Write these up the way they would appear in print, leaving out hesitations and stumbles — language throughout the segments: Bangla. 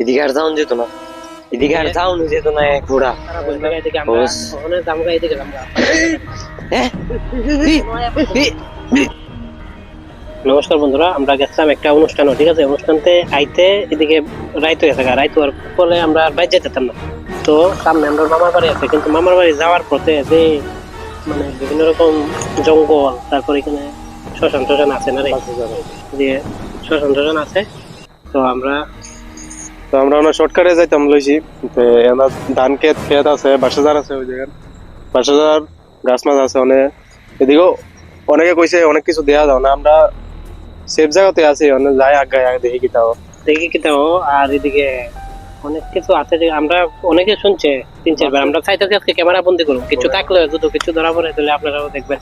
এদিকে আর যাওন যেত না, এদিকে আর যাওন যেত না ঘোড়া। নমস্কার বন্ধুরা, আমরা গেছিলাম একটা অনুষ্ঠান, ঠিক আছে? অনুষ্ঠানতে আইতে এদিকে রাইত হয়ে থাকে, রাইত হওয়ার ফলে আমরা বাইরে যেতাম না। তো সামনে আমরা মামার বাড়ি আছে, কিন্তু মামার বাড়ি যাওয়ার পথে যে মানে বিভিন্ন রকম জঙ্গল, তারপর এখানে শ্মশান টশান আছে না রে, দিয়ে শ্মশান টশান আছে। তো আমরা শর্টকাটে যাইতাম লইছি। ধান ক্ষেত আছে, বাসাজার আছে, ওই জায়গায় বাসাজার গাছ মাছ আছে অনেক। এদিকেও অনেকে কইছে অনেক কিছু দেয়া যাও না, আমরা সেফ জায়গাতে আছি, অনেক যাই আগে দেখি কি তাও। আর এদিকে অনেক কিছু আছে যে আমরা অনেকে শুনছে 3-4 বার। আমরা চাইতেছি আজকে ক্যামেরা বন্দি করুন, কিছু থাকলে যদি কিছু ধরা পড়ে তাহলে আপনারাও দেখবেন।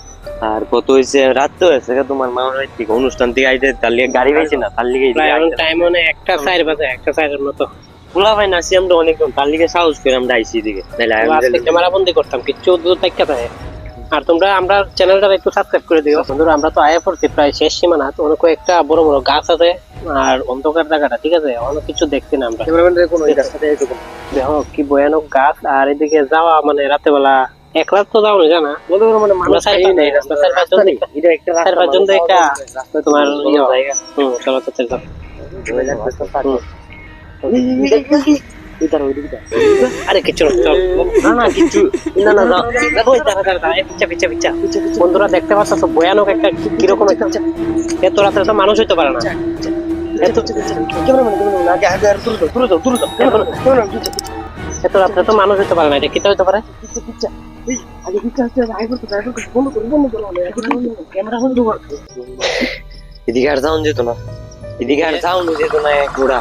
আর কত হয়েছে, রাত তো হয়েছে তোমার মামার বাড়ি থেকে অনুষ্ঠান থেকে আইতে, তার লিগে গাড়ি পাইছি না, তার লিগে টাইম মানে 1:04 বাজে, 1:04 মতো। খোলা ভাই নাসি আমরা অনেক, তার লিগে সাহস করে আমরা আইসি দিকে, আজকে ক্যামেরা বন্দি করতাম, কিছু দূর থেকে থাকে। আর তোমরা আমরা চ্যানেলটা একটু সাবস্ক্রাইব করে দিও বন্ধুরা। আমরা তো আয়া পড়ছি প্রায় শেষ সীমানা, অনেক একটা বড় বড় গাছ আছে আর অন্ধকার জায়গাটা, ঠিক আছে? অনেক কিছু দেখছি না আমরা। দেখো কি ভয়ানক গাছ। আর এদিকে যাওয়া মানে রাতে বেলা একলা তো যাও না, জানা আমরা 4-5 জন দেখা তোমার চলো তো যাও। আরে কিছু না কিছু না পিচ্ছা বন্ধুরা দেখতে পাচ্ছ ভয়ানক একটা কিরকম একটা। এত রাত্রে তো মানুষ হইতে পারে না, এত রাত্রে তো মানুষ হইতে পারে না। এটা কিটা হইতে পারে? এদিকে আর যাওন যেত না, এদিকে আর যাওন যেত না ঘোড়া।